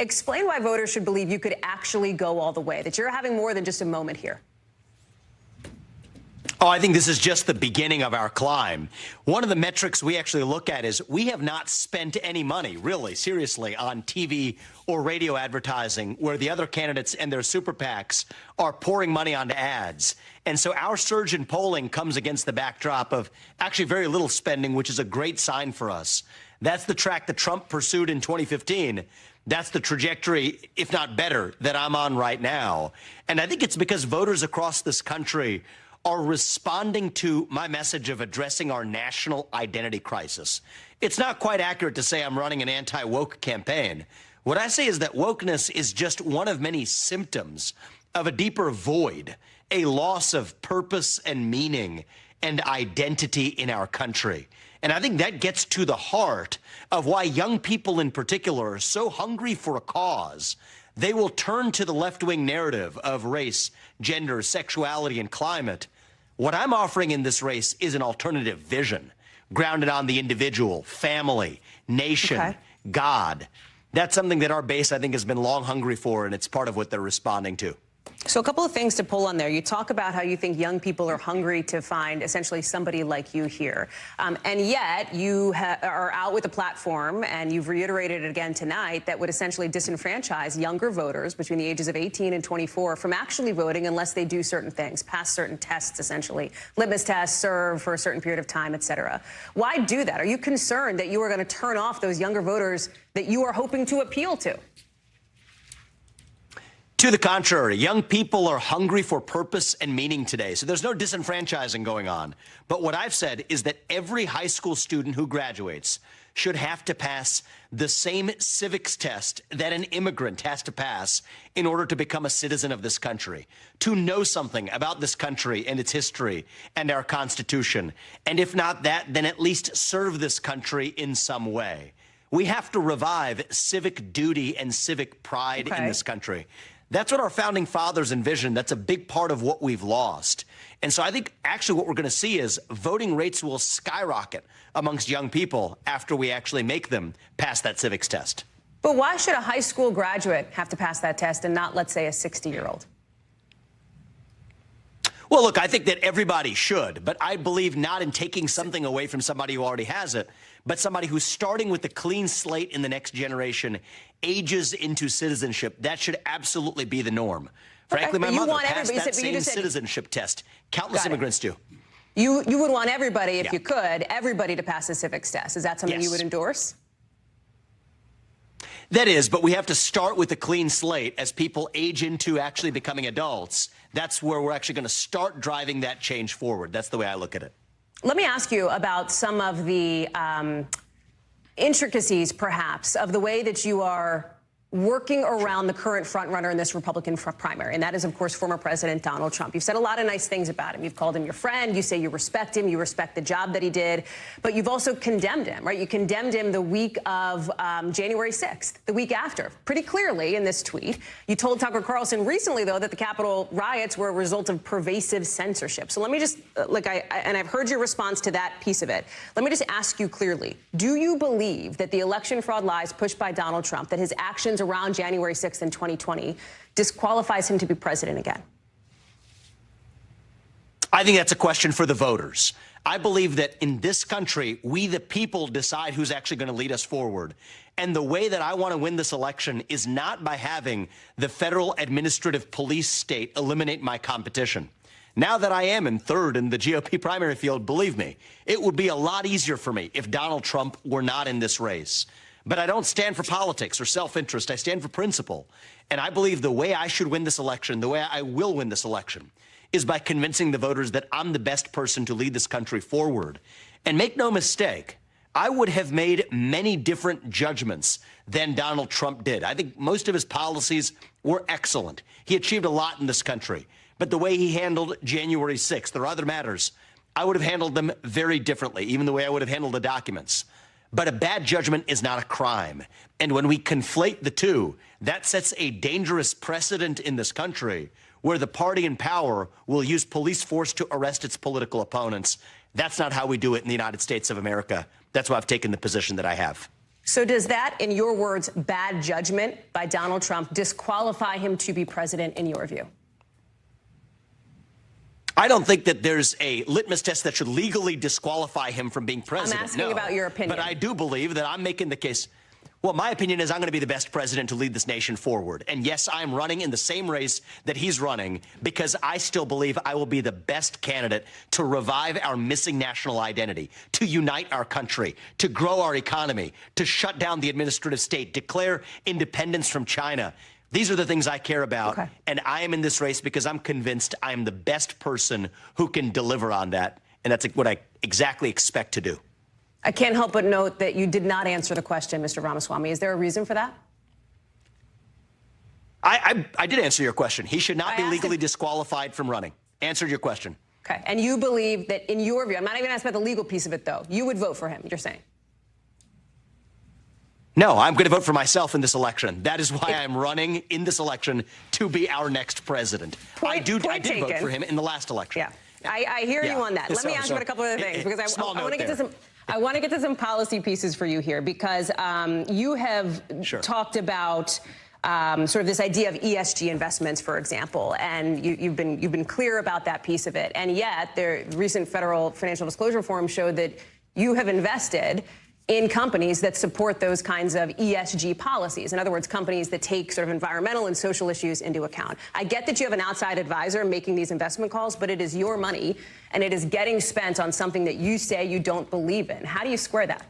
Explain why voters should believe you could actually go all the way, that you're having more than just a moment here. Oh, I think this is just the beginning of our climb. One of the metrics we actually look at is we have not spent any money, really, seriously, on TV or radio advertising, where the other candidates and their super PACs are pouring money onto ads. And so our surge in polling comes against the backdrop of actually very little spending, which is a great sign for us. That's the track that Trump pursued in 2015. That's the trajectory, if not better, that I'm on right now. And I think it's because voters across this country are responding to my message of addressing our national identity crisis. It's not quite accurate to say I'm running an anti-woke campaign. What I say is that wokeness is just one of many symptoms of a deeper void, a loss of purpose and meaning and identity in our country. And I think that gets to the heart of why young people in particular are so hungry for a cause. They will turn to the left-wing narrative of race, gender, sexuality, and climate. What I'm offering in this race is an alternative vision grounded on the individual, family, nation, God. That's something that our base, I think, has been long hungry for, and it's part of what they're responding to. So a couple of things to pull on there. You talk about how you think young people are hungry to find essentially somebody like you here. And yet you are out with a platform, and you've reiterated it again tonight, that would essentially disenfranchise younger voters between the ages of 18 and 24 from actually voting unless they do certain things, pass certain tests, essentially, litmus tests, serve for a certain period of time, et cetera. Why do that? Are you concerned that you are going to turn off those younger voters that you are hoping to appeal to? To the contrary, young people are hungry for purpose and meaning today, so there's no disenfranchising going on. But what I've said is that every high school student who graduates should have to pass the same civics test that an immigrant has to pass in order to become a citizen of this country, to know something about this country and its history and our Constitution, and if not that, then at least serve this country in some way. We have to revive civic duty and civic pride in this country. That's what our founding fathers envisioned. That's a big part of what we've lost. And so I think actually what we're going to see is voting rates will skyrocket amongst young people after we actually make them pass that civics test. But why should a high school graduate have to pass that test and not, let's say, a 60-year-old? Well, look, I think that everybody should, but I believe not in taking something away from somebody who already has it, but somebody who's starting with a clean slate in the next generation, ages into citizenship. That should absolutely be the norm. Frankly, my mother passed that same citizenship test. Countless immigrants do. You would want everybody, if you could, everybody to pass the civics test. Is that something you would endorse? That is, but we have to start with a clean slate as people age into actually becoming adults. That's where we're actually going to start driving that change forward. That's the way I look at it. Let me ask you about some of the intricacies, perhaps, of the way that you are working around the current frontrunner in this Republican primary, and that is, of course, former President Donald Trump. You've said a lot of nice things about him. You've called him your friend. You say you respect him. You respect the job that he did. But you've also condemned him, right? You condemned him the week of January 6th, the week after, pretty clearly in this tweet. You told Tucker Carlson recently, though, that the Capitol riots were a result of pervasive censorship. So let me just, and I've heard your response to that piece of it. Let me just ask you clearly, do you believe that the election fraud lies pushed by Donald Trump, that his actions around January 6th in 2020 disqualifies him to be president again? I think that's a question for the voters. I believe that in this country, we the people decide who's actually going to lead us forward. And the way that I want to win this election is not by having the federal administrative police state eliminate my competition. Now that I am in third in the GOP primary field, believe me, it would be a lot easier for me if Donald Trump were not in this race. But I don't stand for politics or self-interest. I stand for principle. And I believe the way I should win this election, the way I will win this election, is by convincing the voters that I'm the best person to lead this country forward. And make no mistake, I would have made many different judgments than Donald Trump did. I think most of his policies were excellent. He achieved a lot in this country. But the way he handled January 6th or other matters, I would have handled them very differently, even the way I would have handled the documents. But a bad judgment is not a crime. And when we conflate the two, that sets a dangerous precedent in this country where the party in power will use police force to arrest its political opponents. That's not how we do it in the United States of America. That's why I've taken the position that I have. So does that, in your words, bad judgment by Donald Trump disqualify him to be president in your view? I don't think that there's a litmus test that should legally disqualify him from being president. I'm asking about your opinion. But I do believe that I'm making the case. Well, my opinion is I'm going to be the best president to lead this nation forward. And yes, I'm running in the same race that he's running because I still believe I will be the best candidate to revive our missing national identity, to unite our country, to grow our economy, to shut down the administrative state, declare independence from China. These are the things I care about, okay. And I am in this race because I'm convinced I am the best person who can deliver on that, and that's what I exactly expect to do. I can't help but note that you did not answer the question, Mr. Ramaswamy. Is there a reason for that? I did answer your question. He should not be legally disqualified from running. Answered your question. Okay, and you believe that, in your view, I'm not even asking about the legal piece of it, though, you would vote for him, you're saying? No, I'm going to vote for myself in this election. That is why I'm running in this election to be our next president. I did vote for him in the last election. Yeah, I hear you on that. Let me ask you about a couple of other things because I want to get to some. I want to get to some policy pieces for you here because you have talked about sort of this idea of ESG investments, for example, and you've been clear about that piece of it. And yet, the recent federal financial disclosure forum showed that you have invested in companies that support those kinds of ESG policies. In other words, companies that take sort of environmental and social issues into account. I get that you have an outside advisor making these investment calls, but it is your money, and it is getting spent on something that you say you don't believe in. How do you square that?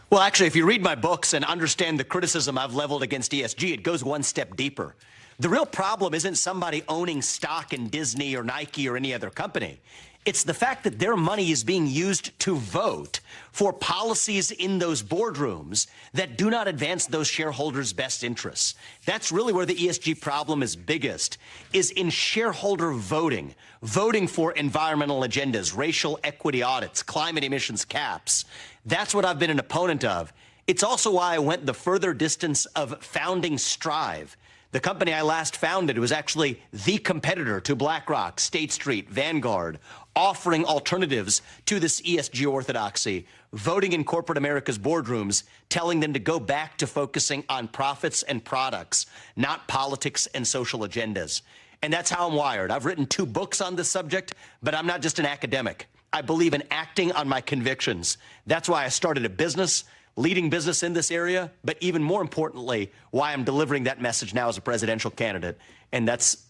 Well, actually, if you read my books and understand the criticism I've leveled against ESG, it goes one step deeper. The real problem isn't somebody owning stock in Disney or Nike or any other company. It's the fact that their money is being used to vote for policies in those boardrooms that do not advance those shareholders' best interests. That's really where the ESG problem is biggest, is in shareholder voting, voting for environmental agendas, racial equity audits, climate emissions caps. That's what I've been an opponent of. It's also why I went the further distance of founding Strive. The company I last founded was actually the competitor to BlackRock, State Street, Vanguard, offering alternatives to this ESG orthodoxy, voting in corporate America's boardrooms, telling them to go back to focusing on profits and products, not politics and social agendas. And that's how I'm wired. I've written 2 books on this subject, but I'm not just an academic. I believe in acting on my convictions. That's why I started a business, leading business in this area, but even more importantly, why I'm delivering that message now as a presidential candidate. And that's,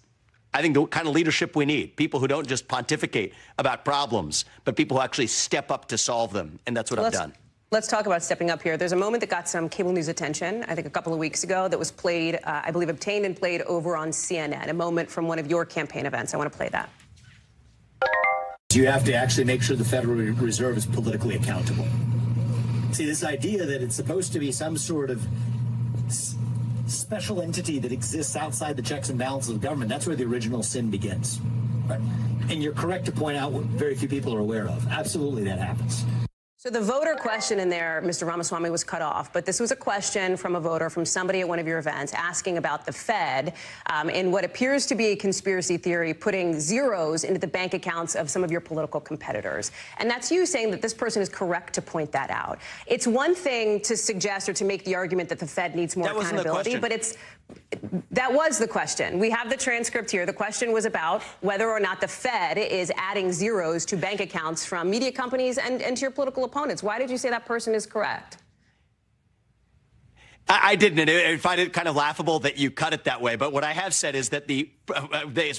I think, the kind of leadership we need. People who don't just pontificate about problems, but people who actually step up to solve them. And that's what I've done. Let's talk about stepping up here. There's a moment that got some cable news attention, I think a couple of weeks ago, that was played, I believe obtained and played over on CNN, a moment from one of your campaign events. I want to play that. You have to actually make sure the Federal Reserve is politically accountable. See, this idea that it's supposed to be some sort of special entity that exists outside the checks and balances of government, that's where the original sin begins. Right? And you're correct to point out what very few people are aware of. Absolutely, that happens. So the voter question in there, Mr. Ramaswamy, was cut off, but this was a question from a voter, from somebody at one of your events, asking about the Fed in what appears to be a conspiracy theory, putting zeros into the bank accounts of some of your political competitors. And that's you saying that this person is correct to point that out. It's one thing to suggest or to make the argument that the Fed needs more accountability, but that was the question. We have the transcript here. The question was about whether or not the Fed is adding zeros to bank accounts from media companies and to your political opponents. Why did you say that person is correct? I didn't. I find it kind of laughable that you cut it that way. But what I have said is that the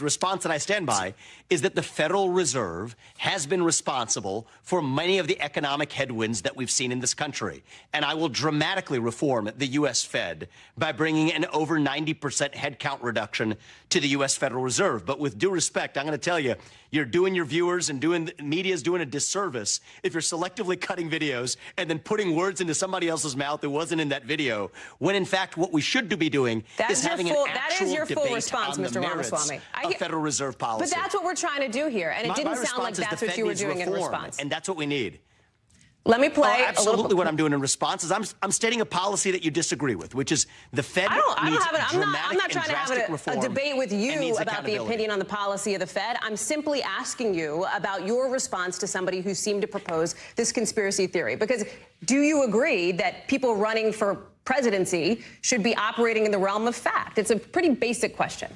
response that I stand by is that the Federal Reserve has been responsible for many of the economic headwinds that we've seen in this country. And I will dramatically reform the U.S. Fed by bringing an over 90% headcount reduction to the U.S. Federal Reserve. But with due respect, I'm going to tell you, you're doing your viewers and media's doing a disservice if you're selectively cutting videos and then putting words into somebody else's mouth that wasn't in that video, when in fact what we should be doing is having an actual debate on the merits of Federal Reserve policy. But that's what we're trying to do here, and it didn't sound like that's what you were doing in response. And that's what we need. Let me play absolutely. What I'm doing in response is I'm stating a policy that you disagree with, which is the Fed needs I'm not trying to have a debate with you about the opinion on the policy of the Fed. I'm simply asking you about your response to somebody who seemed to propose this conspiracy theory. Because do you agree that people running for presidency should be operating in the realm of fact? It's a pretty basic question.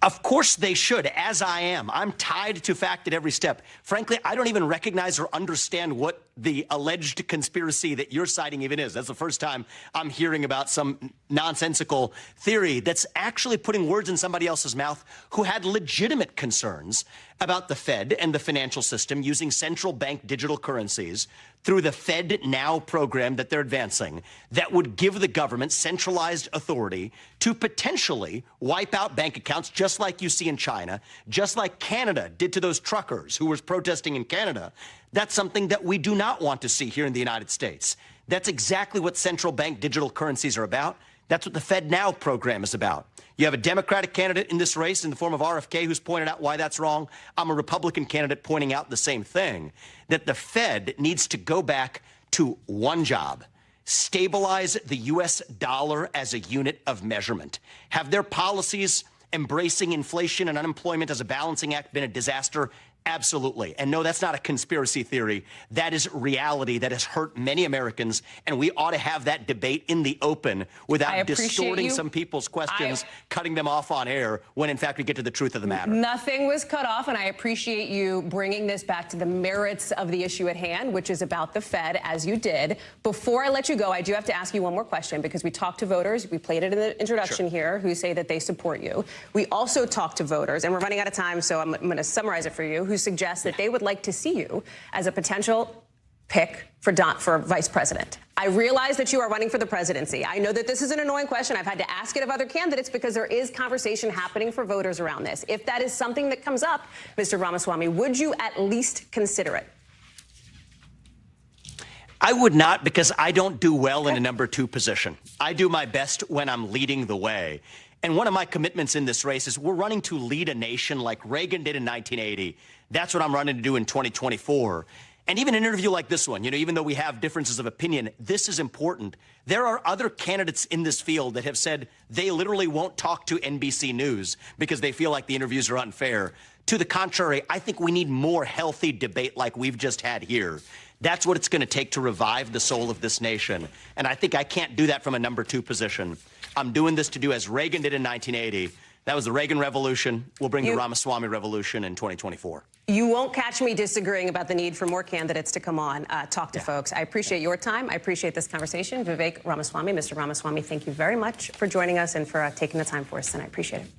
Of course they should, as I am. I'm tied to fact at every step. Frankly, I don't even recognize or understand what the alleged conspiracy that you're citing even is. That's the first time I'm hearing about some nonsensical theory that's actually putting words in somebody else's mouth who had legitimate concerns about the Fed and the financial system using central bank digital currencies through the Fed Now program that they're advancing that would give the government centralized authority to potentially wipe out bank accounts just like you see in China, just like Canada did to those truckers who were protesting in Canada. That's something that we do not want to see here in the United States. That's exactly what central bank digital currencies are about. That's what the Fed Now program is about. You have a Democratic candidate in this race in the form of RFK who's pointed out why that's wrong. I'm a Republican candidate pointing out the same thing, that the Fed needs to go back to one job: stabilize the U.S. dollar as a unit of measurement. Have their policies embracing inflation and unemployment as a balancing act been a disaster? Absolutely. And no, that's not a conspiracy theory. That is reality that has hurt many Americans, and we ought to have that debate in the open without distorting some people's questions, cutting them off on air, when in fact we get to the truth of the matter. Nothing was cut off, and I appreciate you bringing this back to the merits of the issue at hand, which is about the Fed, as you did. Before I let you go, I do have to ask you one more question, because we talked to voters, we played it in the introduction here, who say that they support you. We also talked to voters, and we're running out of time, so I'm going to summarize it for you, who suggest that they would like to see you as a potential pick for vice president. I realize that you are running for the presidency. I know that this is an annoying question. I've had to ask it of other candidates because there is conversation happening for voters around this. If that is something that comes up, Mr. Ramaswamy, would you at least consider it? I would not, because I don't do well in a number two position. I do my best when I'm leading the way. And one of my commitments in this race is we're running to lead a nation like Reagan did in 1980. That's what I'm running to do in 2024. And even an interview like this one, even though we have differences of opinion, this is important. There are other candidates in this field that have said they literally won't talk to NBC News because they feel like the interviews are unfair. To the contrary, I think we need more healthy debate like we've just had here. That's what it's going to take to revive the soul of this nation. And I think I can't do that from a number two position. I'm doing this to do as Reagan did in 1980. That was the Reagan Revolution. We'll bring the Ramaswamy Revolution in 2024. You won't catch me disagreeing about the need for more candidates to come on, talk to folks. I appreciate your time. I appreciate this conversation. Vivek Ramaswamy, Mr. Ramaswamy, thank you very much for joining us and for taking the time for us tonight. I appreciate it.